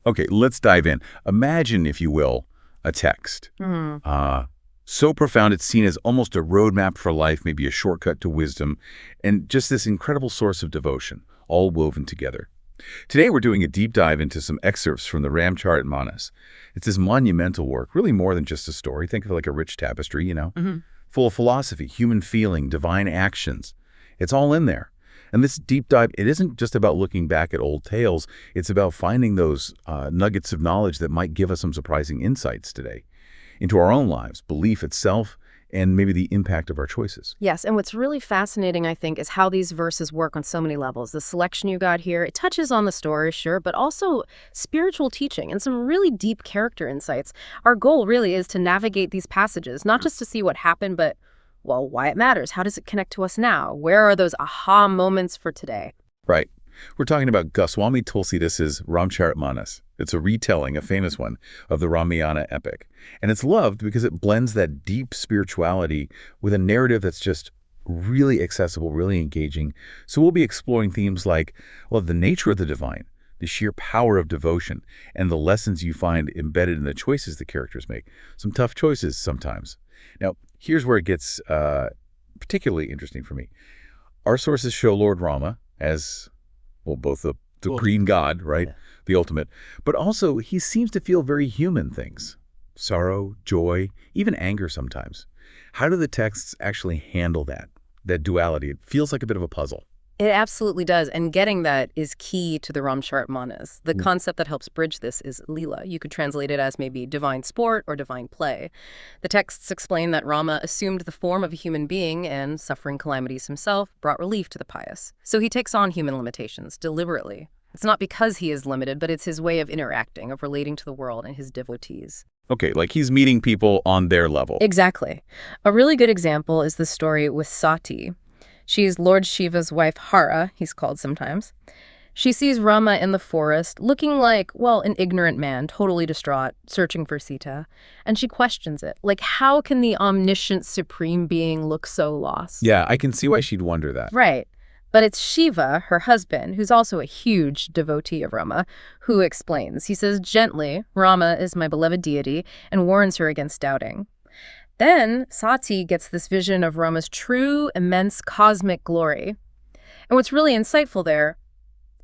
Okay, let's dive in. Imagine, if you will, a text. So profound it's seen as almost a roadmap for life, maybe a shortcut to wisdom, and just this incredible source of devotion, all woven together. Today we're doing a deep dive into some excerpts from the Ramcharitmanas. It's this monumental work, really more than just a story. Think of it like a rich tapestry, full of philosophy, human feeling, divine actions. It's all in there. And this deep dive, it isn't just about looking back at old tales. It's about finding those nuggets of knowledge that might give us some surprising insights today into our own lives, belief itself, and maybe the impact of our choices. Yes, and what's really fascinating, I think, is how these verses work on so many levels. The selection you got here, it touches on the story, sure, but also spiritual teaching and some really deep character insights. Our goal really is to navigate these passages, not just to see what happened, but, well, why it matters. How does it connect to us now? Where are those aha moments for today? Right. We're talking about Goswami Tulsidas' Ramcharitmanas. It's a retelling, a famous one, of the Ramayana epic. And it's loved because it blends that deep spirituality with a narrative that's just really accessible, really engaging. So we'll be exploring themes like, well, the nature of the divine, the sheer power of devotion, and the lessons you find embedded in the choices the characters make. Some tough choices sometimes. Now, here's where it gets particularly interesting for me. Our sources show Lord Rama as, well, both the supreme God, right? Yeah. The ultimate. But also, he seems to feel very human things. Sorrow, joy, even anger sometimes. How do the texts actually handle that duality? It feels like a bit of a puzzle. It absolutely does, and getting that is key to the Ramcharitmanas. The concept that helps bridge this is lila. You could translate it as maybe divine sport or divine play. The texts explain that Rama assumed the form of a human being and, suffering calamities himself, brought relief to the pious. So he takes on human limitations, deliberately. It's not because he is limited, but it's his way of interacting, of relating to the world and his devotees. Okay, like he's meeting people on their level. Exactly. A really good example is the story with Sati. She's Lord Shiva's wife, Hara, he's called sometimes. She sees Rama in the forest, looking like, well, an ignorant man, totally distraught, searching for Sita. And she questions it. Like, how can the omniscient supreme being look so lost? Yeah, I can see why she'd wonder that. Right. But it's Shiva, her husband, who's also a huge devotee of Rama, who explains. He says gently, Rama is my beloved deity, and warns her against doubting. Then Sati gets this vision of Rama's true, immense cosmic glory. And what's really insightful there,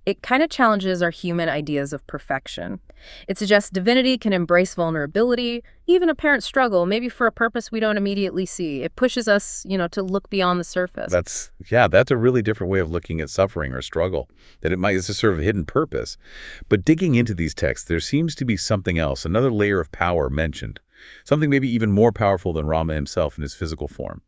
it kind of challenges our human ideas of perfection. It suggests divinity can embrace vulnerability, even apparent struggle, maybe for a purpose we don't immediately see. It pushes us, to look beyond the surface. That's a really different way of looking at suffering or struggle, that it's a sort of hidden purpose. But digging into these texts, there seems to be something else, another layer of power mentioned. Something maybe even more powerful than Rama himself in his physical form.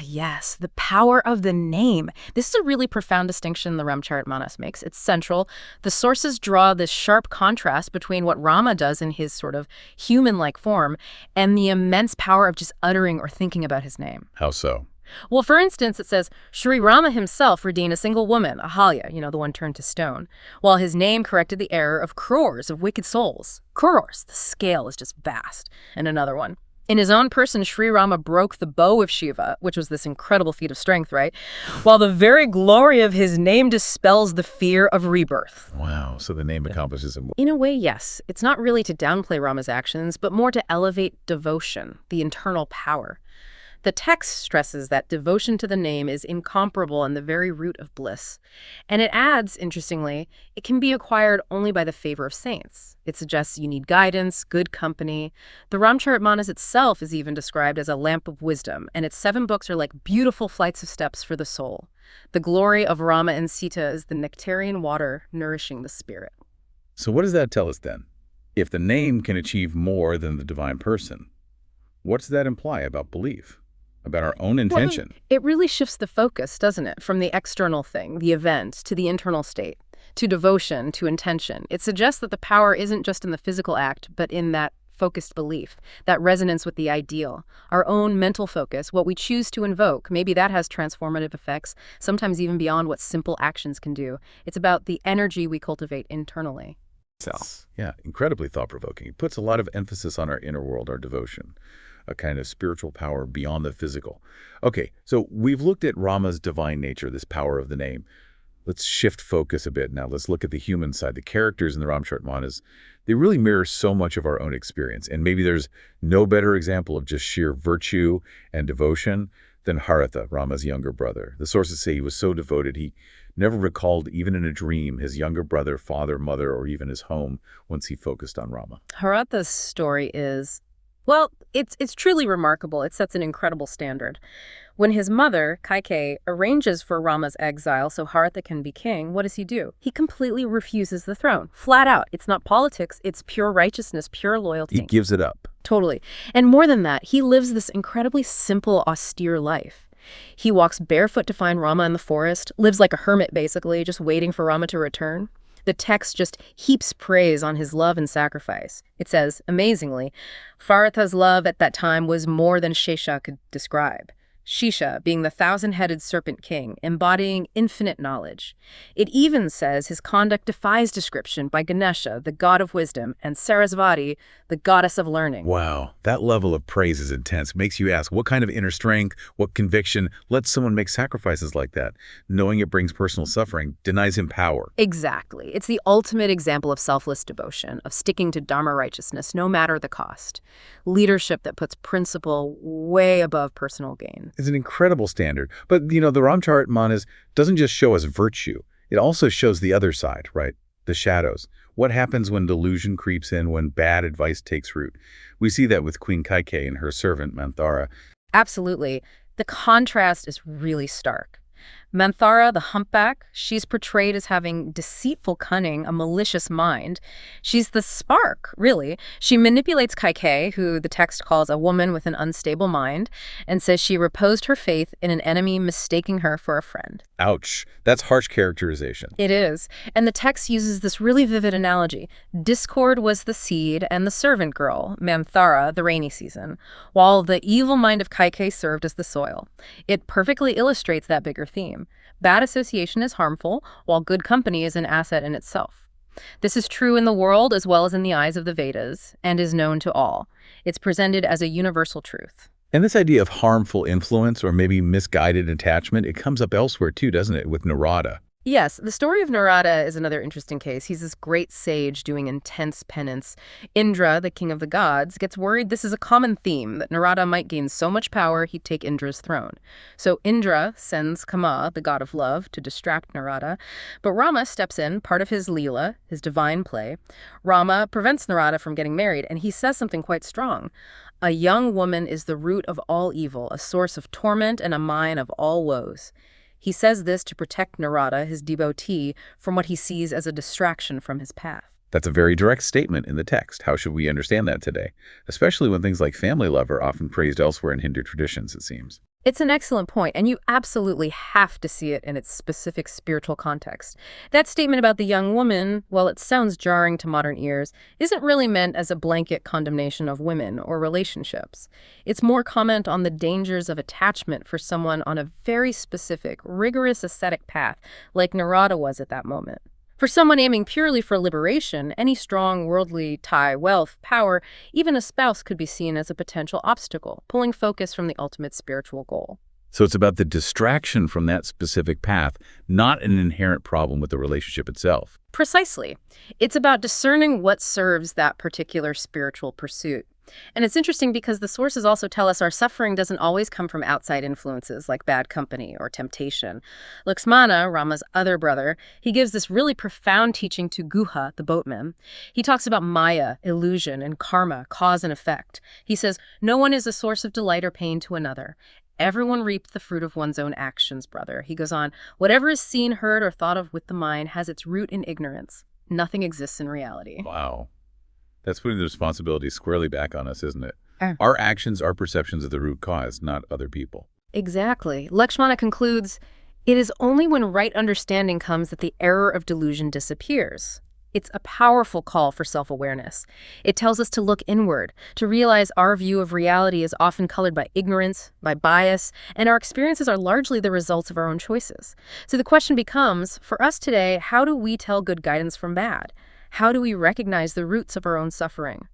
Yes, the power of the name. This is a really profound distinction the Ramcharitmanas makes. It's central. The sources draw this sharp contrast between what Rama does in his sort of human-like form and the immense power of just uttering or thinking about his name. How so? Well, for instance, it says, Shree Rama himself redeemed a single woman, Ahalya, the one turned to stone, while his name corrected the error of crores of wicked souls. Crores, the scale is just vast. And another one. In his own person, Shree Rama broke the bow of Shiva, which was this incredible feat of strength, right? While the very glory of his name dispels the fear of rebirth. Wow, so the name accomplishes it. In a way, yes. It's not really to downplay Rama's actions, but more to elevate devotion, the internal power. The text stresses that devotion to the name is incomparable and the very root of bliss. And it adds, interestingly, it can be acquired only by the favor of saints. It suggests you need guidance, good company. The Ramcharitmanas itself is even described as a lamp of wisdom, and its 7 books are like beautiful flights of steps for the soul. The glory of Rama and Sita is the nectarian water nourishing the spirit. So what does that tell us then? If the name can achieve more than the divine person, what does that imply about belief? About our own intention? Well, it really shifts the focus, doesn't it? From the external thing, the event, to the internal state, to devotion, to intention. It suggests that the power isn't just in the physical act, but in that focused belief, that resonance with the ideal, our own mental focus, what we choose to invoke. Maybe that has transformative effects, sometimes even beyond what simple actions can do. It's about the energy we cultivate internally. Yeah, incredibly thought-provoking. It puts a lot of emphasis on our inner world, our devotion, a kind of spiritual power beyond the physical. Okay, so we've looked at Rama's divine nature, this power of the name. Let's shift focus a bit now. Let's look at the human side. The characters in the Ramcharitmanas, they really mirror so much of our own experience. And maybe there's no better example of just sheer virtue and devotion than Bharata, Rama's younger brother. The sources say he was so devoted he never recalled, even in a dream, his younger brother, father, mother, or even his home once he focused on Rama. Bharata's story is, well, it's truly remarkable. It sets an incredible standard. When his mother, Kaikeyi, arranges for Rama's exile so Bharata can be king, what does he do? He completely refuses the throne, flat out. It's not politics, it's pure righteousness, pure loyalty. He gives it up. Totally. And more than that, he lives this incredibly simple, austere life. He walks barefoot to find Rama in the forest, lives like a hermit basically, just waiting for Rama to return. The text just heaps praise on his love and sacrifice. It says, amazingly, Bharata's love at that time was more than Shesha could describe. Shisha being the thousand-headed serpent king, embodying infinite knowledge. It even says his conduct defies description by Ganesha, the god of wisdom, and Sarasvati, the goddess of learning. Wow, that level of praise is intense. Makes you ask, what kind of inner strength, what conviction lets someone make sacrifices like that? Knowing it brings personal suffering denies him power. Exactly. It's the ultimate example of selfless devotion, of sticking to Dharma righteousness no matter the cost. Leadership that puts principle way above personal gain. It's an incredible standard. But, the Ramcharitmanas doesn't just show us virtue. It also shows the other side, right? The shadows. What happens when delusion creeps in, when bad advice takes root? We see that with Queen Kaikeyi and her servant, Manthara. Absolutely. The contrast is really stark. Manthara, the humpback, she's portrayed as having deceitful cunning, a malicious mind. She's the spark, really. She manipulates Kaikeyi, who the text calls a woman with an unstable mind, and says she reposed her faith in an enemy mistaking her for a friend. Ouch. That's harsh characterization. It is. And the text uses this really vivid analogy. Discord was the seed and the servant girl, Manthara, the rainy season, while the evil mind of Kaikeyi served as the soil. It perfectly illustrates that bigger theme. Bad association is harmful, while good company is an asset in itself. This is true in the world as well as in the eyes of the Vedas, and is known to all. It's presented as a universal truth. And this idea of harmful influence or maybe misguided attachment, it comes up elsewhere too, doesn't it, with Narada? Yes, the story of Narada is another interesting case. He's this great sage doing intense penance. Indra, the king of the gods, gets worried this is a common theme, that Narada might gain so much power he'd take Indra's throne. So Indra sends Kama, the god of love, to distract Narada. But Rama steps in, part of his lila, his divine play. Rama prevents Narada from getting married, and he says something quite strong. A young woman is the root of all evil, a source of torment and a mine of all woes. He says this to protect Narada, his devotee, from what he sees as a distraction from his path. That's a very direct statement in the text. How should we understand that today? Especially when things like family love are often praised elsewhere in Hindu traditions, it seems. It's an excellent point, and you absolutely have to see it in its specific spiritual context. That statement about the young woman, while it sounds jarring to modern ears, isn't really meant as a blanket condemnation of women or relationships. It's more comment on the dangers of attachment for someone on a very specific, rigorous ascetic path, like Narada was at that moment. For someone aiming purely for liberation, any strong worldly tie, wealth, power, even a spouse could be seen as a potential obstacle, pulling focus from the ultimate spiritual goal. So it's about the distraction from that specific path, not an inherent problem with the relationship itself. Precisely. It's about discerning what serves that particular spiritual pursuit. And it's interesting because the sources also tell us our suffering doesn't always come from outside influences like bad company or temptation. Lakshmana, Rama's other brother, he gives this really profound teaching to Guha, the boatman. He talks about Maya, illusion, and karma, cause and effect. He says, no one is a source of delight or pain to another. Everyone reaps the fruit of one's own actions, brother. He goes on, whatever is seen, heard, or thought of with the mind has its root in ignorance. Nothing exists in reality. Wow. That's putting the responsibility squarely back on us, isn't it? Our actions are perceptions of the root cause, not other people. Exactly. Lakshmana concludes, it is only when right understanding comes that the error of delusion disappears. It's a powerful call for self-awareness. It tells us to look inward, to realize our view of reality is often colored by ignorance, by bias, and our experiences are largely the results of our own choices. So the question becomes, for us today, how do we tell good guidance from bad? How do we recognize the roots of our own suffering?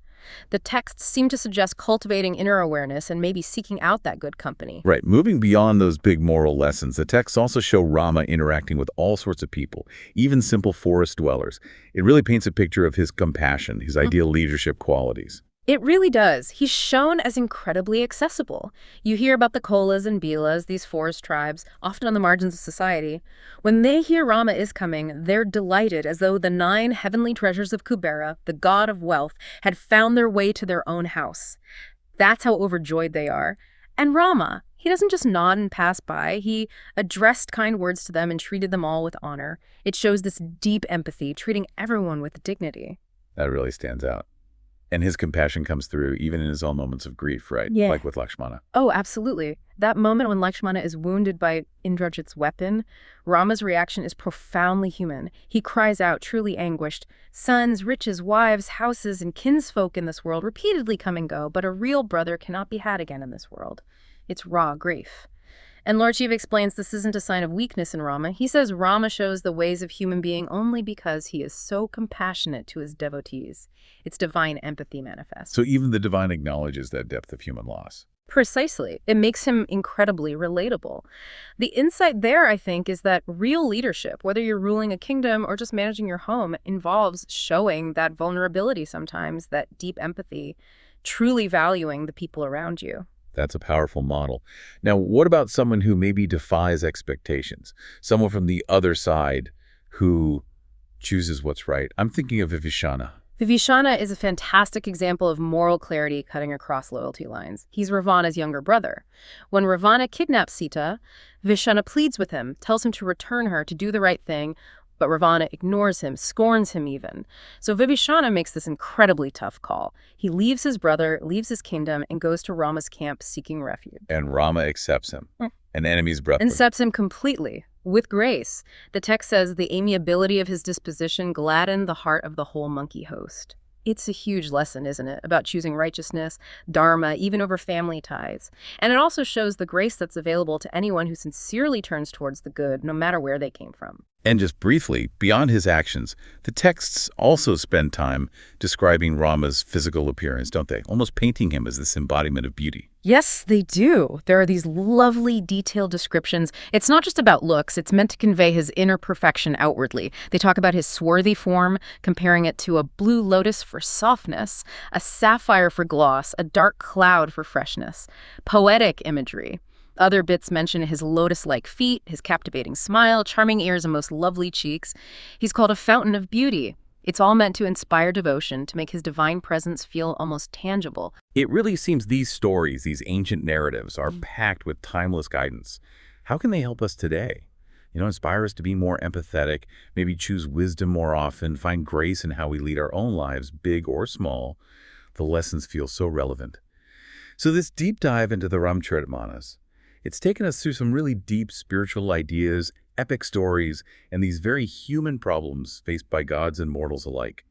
The texts seem to suggest cultivating inner awareness and maybe seeking out that good company. Right. Moving beyond those big moral lessons, the texts also show Rama interacting with all sorts of people, even simple forest dwellers. It really paints a picture of his compassion, his ideal leadership qualities. It really does. He's shown as incredibly accessible. You hear about the Kolas and Bilas, these forest tribes, often on the margins of society. When they hear Rama is coming, they're delighted as though the 9 heavenly treasures of Kubera, the god of wealth, had found their way to their own house. That's how overjoyed they are. And Rama, he doesn't just nod and pass by. He addressed kind words to them and treated them all with honor. It shows this deep empathy, treating everyone with dignity. That really stands out. And his compassion comes through even in his own moments of grief, right? Yeah. Like with Lakshmana. Oh, absolutely. That moment when Lakshmana is wounded by Indrajit's weapon, Rama's reaction is profoundly human. He cries out, truly anguished, "Sons, riches, wives, houses, and kinsfolk in this world repeatedly come and go, but a real brother cannot be had again in this world." It's raw grief. And Lord Shiva explains this isn't a sign of weakness in Rama. He says Rama shows the ways of human being only because he is so compassionate to his devotees. It's divine empathy manifest. So even the divine acknowledges that depth of human loss. Precisely. It makes him incredibly relatable. The insight there, I think, is that real leadership, whether you're ruling a kingdom or just managing your home, involves showing that vulnerability sometimes, that deep empathy, truly valuing the people around you. That's a powerful model. Now, what about someone who maybe defies expectations? Someone from the other side who chooses what's right? I'm thinking of Vibhishana. Vibhishana is a fantastic example of moral clarity cutting across loyalty lines. He's Ravana's younger brother. When Ravana kidnaps Sita, Vibhishana pleads with him, tells him to return her, to do the right thing, but Ravana ignores him, scorns him even. So Vibhishana makes this incredibly tough call. He leaves his brother, leaves his kingdom, and goes to Rama's camp seeking refuge. And Rama accepts him. An enemy's breath. Accepts him completely, with grace. The text says the amiability of his disposition gladdened the heart of the whole monkey host. It's a huge lesson, isn't it, about choosing righteousness, dharma, even over family ties. And it also shows the grace that's available to anyone who sincerely turns towards the good, no matter where they came from. And just briefly, beyond his actions, the texts also spend time describing Rama's physical appearance, don't they? Almost painting him as this embodiment of beauty. Yes, they do. There are these lovely, detailed descriptions. It's not just about looks. It's meant to convey his inner perfection outwardly. They talk about his swarthy form, comparing it to a blue lotus for softness, a sapphire for gloss, a dark cloud for freshness. Poetic imagery. Other bits mention his lotus-like feet, his captivating smile, charming ears, and most lovely cheeks. He's called a fountain of beauty. It's all meant to inspire devotion, to make his divine presence feel almost tangible. It really seems these stories, these ancient narratives, are packed with timeless guidance. How can they help us today? Inspire us to be more empathetic, maybe choose wisdom more often, find grace in how we lead our own lives, big or small. The lessons feel so relevant. So this deep dive into the Ramcharitmanas, it's taken us through some really deep spiritual ideas, epic stories, and these very human problems faced by gods and mortals alike.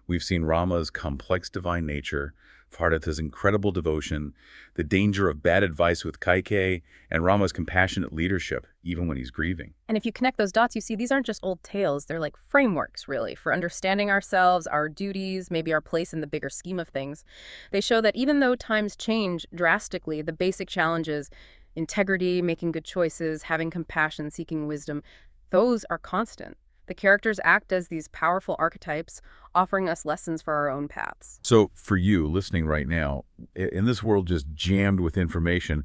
We've seen Rama's complex divine nature, Bharata's incredible devotion, the danger of bad advice with Kaikeyi, and Rama's compassionate leadership, even when he's grieving. And if you connect those dots, you see these aren't just old tales. They're like frameworks, really, for understanding ourselves, our duties, maybe our place in the bigger scheme of things. They show that even though times change drastically, the basic challenges, integrity, making good choices, having compassion, seeking wisdom, those are constant. The characters act as these powerful archetypes, offering us lessons for our own paths. So for you, listening right now, in this world just jammed with information,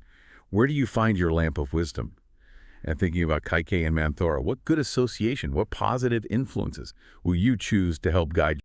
where do you find your lamp of wisdom? And thinking about Kaikeyi and Manthora, what good association, what positive influences will you choose to help guide